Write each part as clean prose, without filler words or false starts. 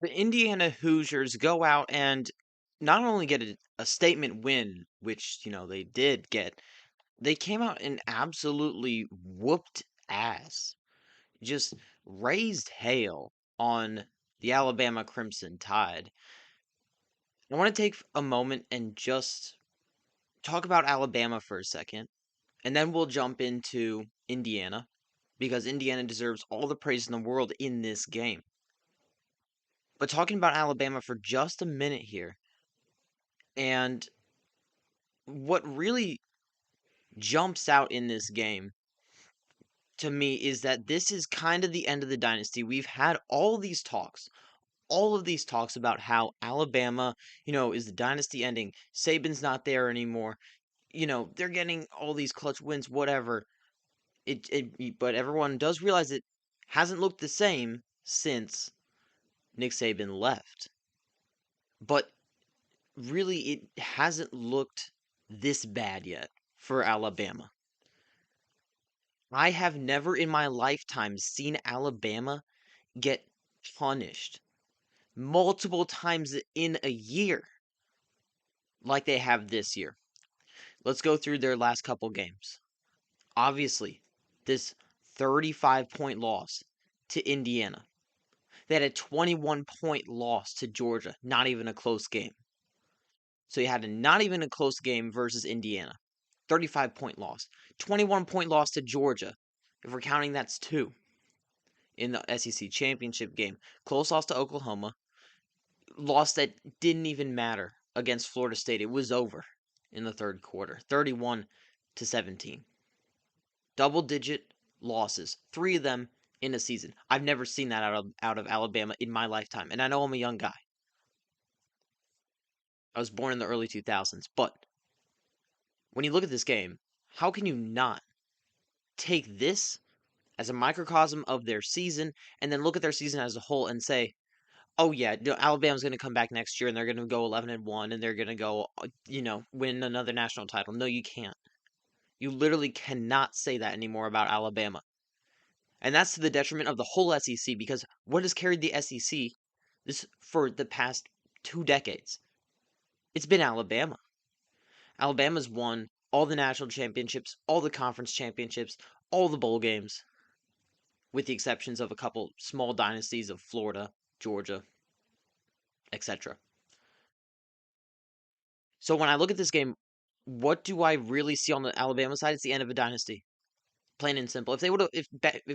The Indiana Hoosiers go out and not only get a statement win, which, they did get, they came out and absolutely whooped ass. Just raised hail on the Alabama Crimson Tide. I want to take a moment and just talk about Alabama for a second, and then we'll jump into Indiana because Indiana deserves all the praise in the world in this game. But talking about Alabama for just a minute here, and what really jumps out in this game to me is that this is kind of the end of the dynasty. We've had all of these talks about how Alabama, is the dynasty ending. Saban's not there anymore. They're getting all these clutch wins, whatever. But everyone does realize it hasn't looked the same since Nick Saban left. But really, it hasn't looked this bad yet for Alabama. I have never in my lifetime seen Alabama get punished multiple times in a year like they have this year. Let's go through their last couple games. Obviously, this 35-point loss to Indiana. They had a 21-point loss to Georgia, not even a close game. So you had a not even a close game versus Indiana. 35-point loss. 21-point loss to Georgia. If we're counting, that's two in the SEC championship game. Close loss to Oklahoma. Loss that didn't even matter against Florida State. It was over in the third quarter. 31-17. Double-digit losses. 3 of them in a season. I've never seen that out of Alabama in my lifetime. And I know I'm a young guy. I was born in the early 2000s. But when you look at this game, how can you not take this as a microcosm of their season and then look at their season as a whole and say, oh yeah, Alabama's going to come back next year and they're going to go 11-1 and they're going to go, win another national title. No, you can't. You literally cannot say that anymore about Alabama. And that's to the detriment of the whole SEC because what has carried the SEC this for the past 2 decades? It's been Alabama. Alabama's won all the national championships, all the conference championships, all the bowl games, with the exceptions of a couple small dynasties of Florida, Georgia, etc. So when I look at this game, what do I really see on the Alabama side? It's the end of a dynasty, plain and simple. If they would have, if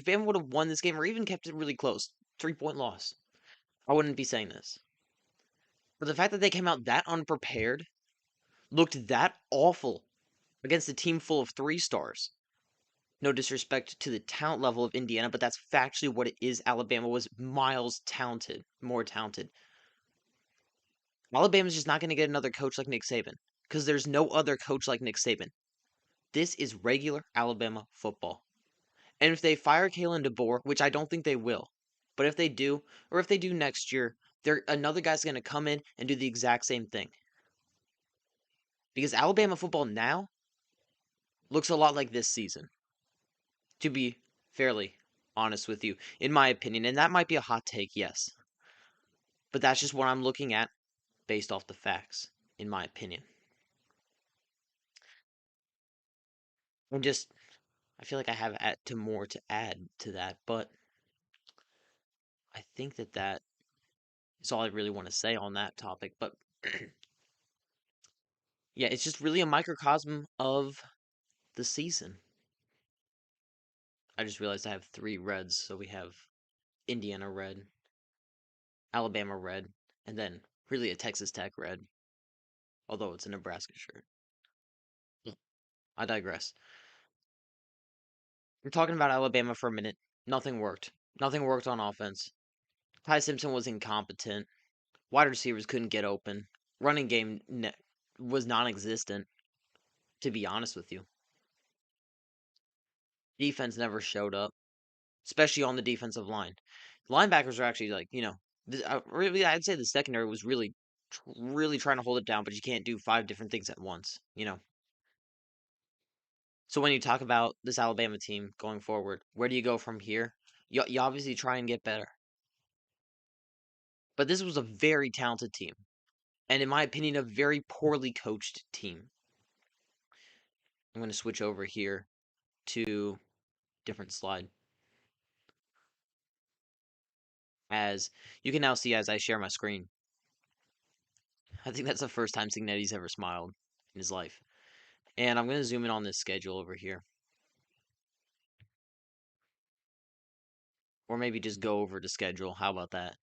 Bama would have won this game or even kept it really close, 3-point loss, I wouldn't be saying this. But the fact that they came out that unprepared, looked that awful against a team full of 3 stars. No disrespect to the talent level of Indiana, but that's factually what it is. Alabama was miles talented, more talented. Alabama's just not going to get another coach like Nick Saban because there's no other coach like Nick Saban. This is regular Alabama football. And if they fire Kalen DeBoer, which I don't think they will, but if they do, or if they do next year, another guy's going to come in and do the exact same thing. Because Alabama football now looks a lot like this season, to be fairly honest with you, in my opinion. And that might be a hot take, yes. But that's just what I'm looking at based off the facts, in my opinion. And just, I feel like I have more to add to that, but I think that is all I really want to say on that topic. But yeah, it's just really a microcosm of the season. I just realized I have 3 reds, so we have Indiana red, Alabama red, and then really a Texas Tech red, although it's a Nebraska shirt. I digress. We're talking about Alabama for a minute. Nothing worked. Nothing worked on offense. Ty Simpson was incompetent. Wide receivers couldn't get open. Running game was non-existent, to be honest with you. Defense never showed up, especially on the defensive line. Linebackers are actually like, really, I'd say the secondary was really trying to hold it down, but you can't do 5 different things at once. So when you talk about this Alabama team going forward, where do you go from here? You obviously try and get better. But this was a very talented team, and in my opinion, a very poorly coached team. I'm going to switch over here to different slide. As you can now see as I share my screen, I think that's the first time Signetti's ever smiled in his life. And I'm going to zoom in on this schedule over here. Or maybe just go over the schedule. How about that?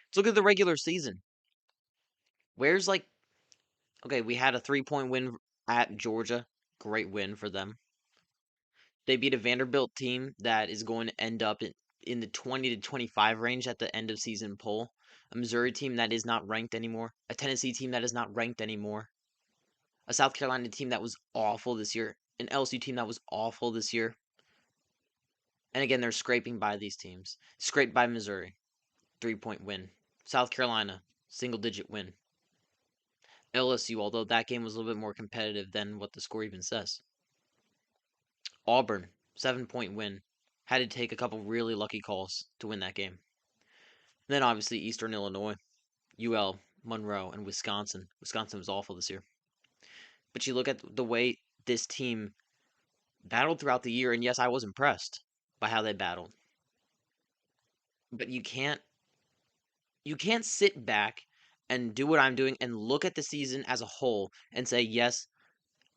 Let's look at the regular season. Where's like, okay, we had a 3-point win at Georgia. Great win for them. They beat a Vanderbilt team that is going to end up in the 20 to 25 range at the end of season poll. A Missouri team that is not ranked anymore. A Tennessee team that is not ranked anymore. A South Carolina team that was awful this year. An LSU team that was awful this year. And again, they're scraping by these teams. Scraped by Missouri. 3-point win. South Carolina, single digit win. LSU, although that game was a little bit more competitive than what the score even says. Auburn, 7-point win. Had to take a couple really lucky calls to win that game. And then obviously Eastern Illinois, UL, Monroe, and Wisconsin. Wisconsin was awful this year. But you look at the way this team battled throughout the year, and yes, I was impressed by how they battled. But you can't sit back and do what I'm doing and look at the season as a whole and say, yes,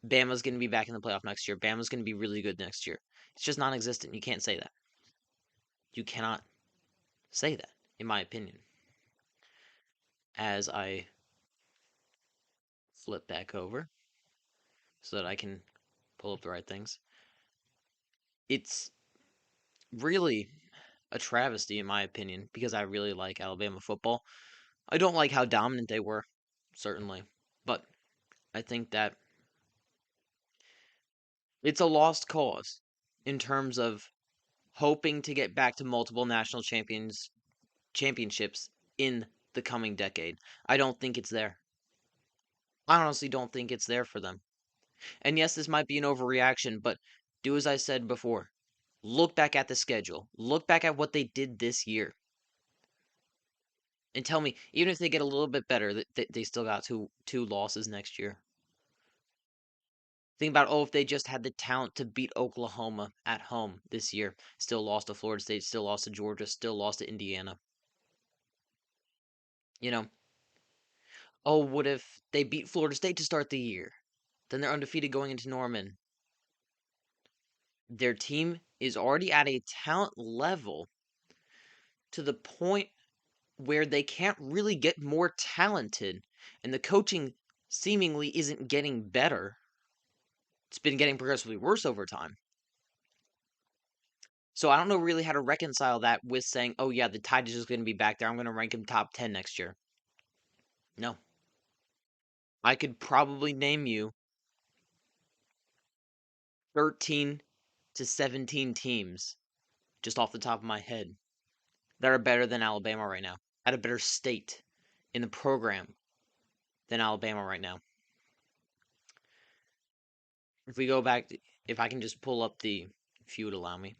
Bama's going to be back in the playoff next year. Bama's going to be really good next year. It's just non existent. You can't say that. You cannot say that, in my opinion. As I flip back over so that I can pull up the right things. It's really a travesty, in my opinion, because I really like Alabama football. I don't like how dominant they were, certainly. But I think that it's a lost cause in terms of hoping to get back to multiple national championships in the coming decade. I don't think it's there. I honestly don't think it's there for them. And yes, this might be an overreaction, but do as I said before. Look back at the schedule. Look back at what they did this year. And tell me, even if they get a little bit better, that they still got two losses next year. Think about, oh, if they just had the talent to beat Oklahoma at home this year, still lost to Florida State, still lost to Georgia, still lost to Indiana. You know, oh, what if they beat Florida State to start the year? Then they're undefeated going into Norman. Their team is already at a talent level to the point where they can't really get more talented, and the coaching seemingly isn't getting better. It's been getting progressively worse over time. So I don't know really how to reconcile that with saying, oh yeah, the Tide is just going to be back there. I'm going to rank him top 10 next year. No. I could probably name you 13 to 17 teams just off the top of my head that are better than Alabama right now, at a better state in the program than Alabama right now. If we go back, if I can just pull up if you would allow me,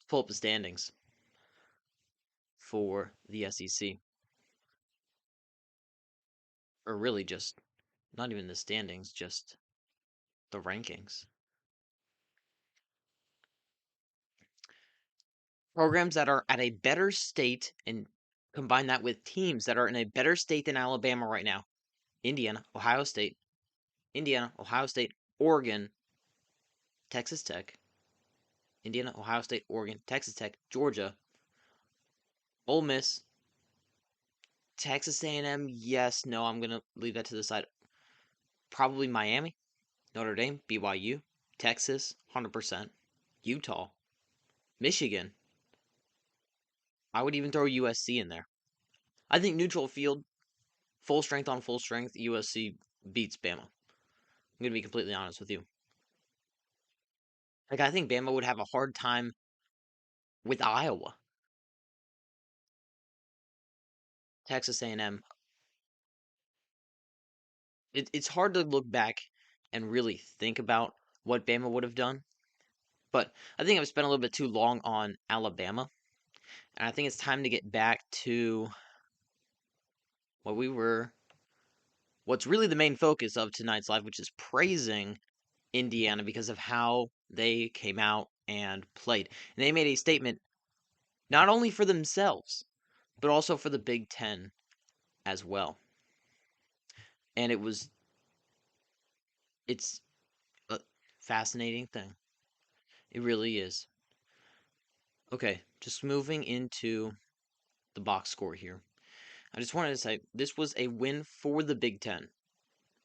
pull up the standings for the SEC. Or really just, not even the standings, just the rankings. Programs that are at a better state and combine that with teams that are in a better state than Alabama right now. Indiana, Ohio State, Oregon, Texas Tech, Indiana, Ohio State, Oregon, Texas Tech, Georgia, Ole Miss, Texas A&M, yes, no, I'm going to leave that to the side. Probably Miami, Notre Dame, BYU, Texas, 100%, Utah, Michigan. I would even throw USC in there. I think neutral field, full strength on full strength, USC beats Bama. I'm going to be completely honest with you. Like, I think Bama would have a hard time with Iowa. Texas A&M. It's hard to look back and really think about what Bama would have done. But I think I've spent a little bit too long on Alabama. And I think it's time to get back to what we were, what's really the main focus of tonight's live, which is praising Indiana because of how they came out and played. And they made a statement not only for themselves, but also for the Big Ten as well. And it's a fascinating thing. It really is. Okay, just moving into the box score here. I just wanted to say this was a win for the Big Ten.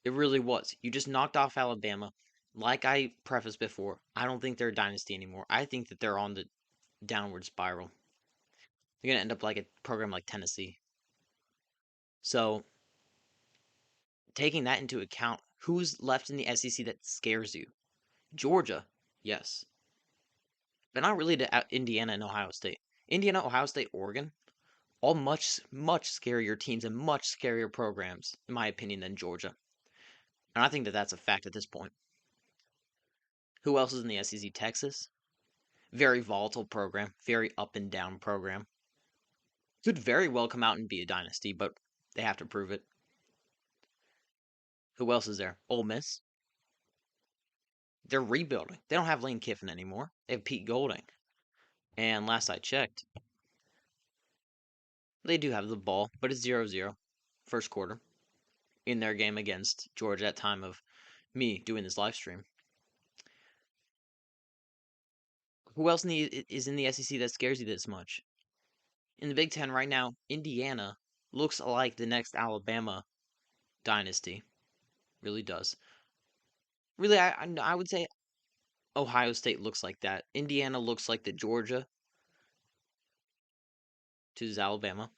It really was. You just knocked off Alabama. Like I prefaced before, I don't think they're a dynasty anymore. I think that they're on the downward spiral. They're going to end up like a program like Tennessee. So, taking that into account, who's left in the SEC that scares you? Georgia, yes. But not really to Indiana and Ohio State. Indiana, Ohio State, Oregon, all much scarier teams and much scarier programs, in my opinion, than Georgia. And I think that that's a fact at this point. Who else is in the SEC? Texas, very volatile program, very up and down program. Could very well come out and be a dynasty, but they have to prove it. Who else is there? Ole Miss. They're rebuilding. They don't have Lane Kiffin anymore. They have Pete Golding. And last I checked, they do have the ball, but it's 0-0 first quarter in their game against Georgia at time of me doing this live stream. Who else is in the SEC that scares you this much? In the Big Ten right now, Indiana looks like the next Alabama dynasty. Really does. Really, I would say Ohio State looks like that. Indiana looks like the Georgia to Alabama.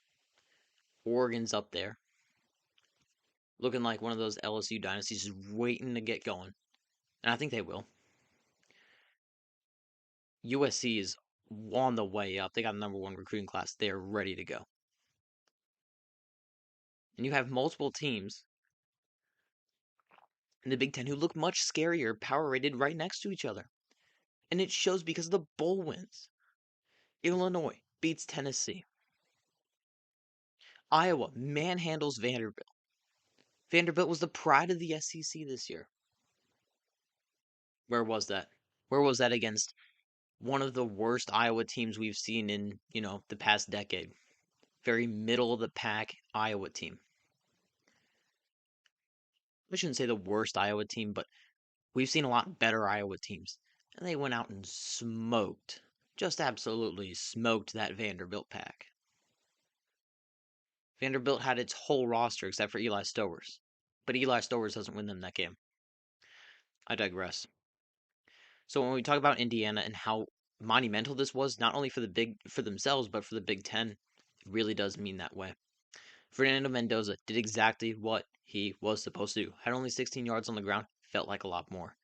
Oregon's up there, looking like one of those LSU dynasties, just waiting to get going. And I think they will. USC is on the way up. They got a number one recruiting class. They're ready to go. And you have multiple teams in the Big Ten who look much scarier, power rated right next to each other. And it shows because of the bowl wins. Illinois beats Tennessee. Iowa manhandles Vanderbilt. Vanderbilt was the pride of the SEC this year. Where was that? Where was that against one of the worst Iowa teams we've seen in, the past decade? Very middle of the pack Iowa team. I shouldn't say the worst Iowa team, but we've seen a lot better Iowa teams. And they went out and smoked, just absolutely smoked that Vanderbilt pack. Vanderbilt had its whole roster except for Eli Stowers. But Eli Stowers doesn't win them that game. I digress. So when we talk about Indiana and how monumental this was, not only for themselves, but for the Big Ten, it really does mean that way. Fernando Mendoza did exactly what he was supposed to do. Had only 16 yards on the ground, felt like a lot more.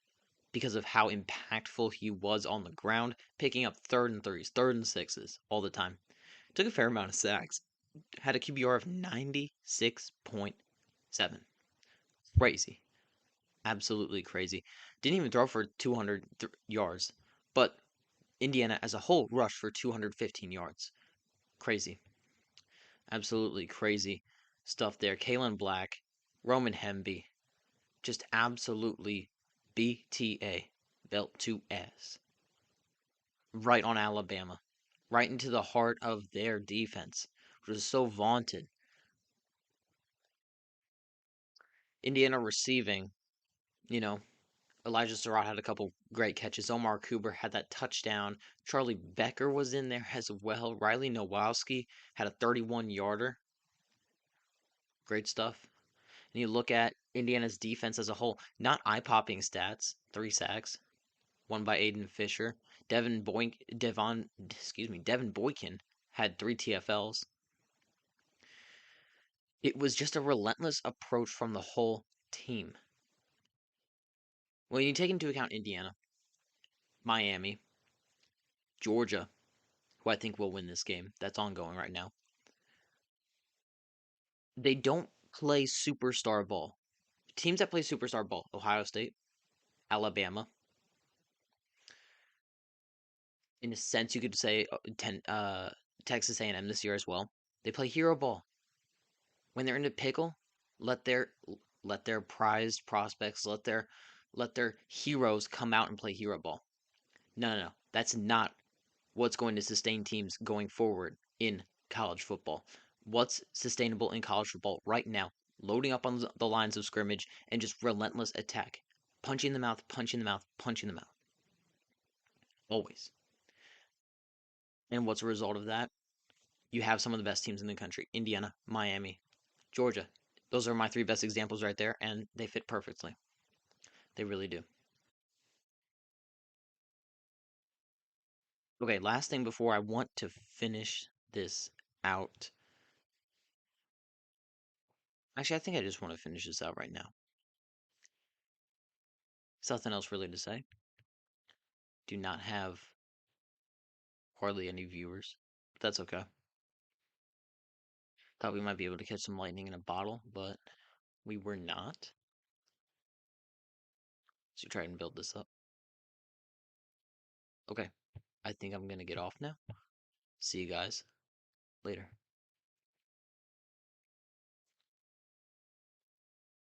Because of how impactful he was on the ground, picking up third and threes, third and sixes all the time. Took a fair amount of sacks. Had a QBR of 96.7. Crazy. Absolutely crazy. Didn't even throw for 200 yards. But Indiana as a whole rushed for 215 yards. Crazy. Absolutely crazy stuff there. Kalen Black, Roman Hemby, just absolutely BTA, belt to ass. Right on Alabama. Right into the heart of their defense, which was so vaunted. Indiana receiving, you know, Elijah Surratt had a couple great catches. Omar Cooper had that touchdown. Charlie Becker was in there as well. Riley Nowowski had a 31-yarder. Great stuff. And you look at Indiana's defense as a whole, not eye-popping stats. 3 sacks, one by Aiden Fisher. Devin Boykin had 3 TFLs. It was just a relentless approach from the whole team. When you take into account Indiana, Miami, Georgia, who I think will win this game, that's ongoing right now, they don't play superstar ball. Teams that play superstar ball, Ohio State, Alabama, in a sense you could say Texas A&M this year as well. They play hero ball. When they're in a pickle, let their let their prized prospects, let their heroes come out and play hero ball. No, no, no. That's not what's going to sustain teams going forward in college football. What's sustainable in college football right now? Loading up on the lines of scrimmage and just relentless attack. Punch in the mouth, punch in the mouth, punch in the mouth. Always. And what's a result of that? You have some of the best teams in the country: Indiana, Miami, Georgia. Those are my three best examples right there, and they fit perfectly. They really do. Okay, last thing before I want to finish this out. Actually, I think I just want to finish this out right now. There's nothing else really to say. Do not have hardly any viewers. But that's okay. Thought we might be able to catch some lightning in a bottle, but we were not. So try and build this up. Okay, I think I'm gonna get off now. See you guys later.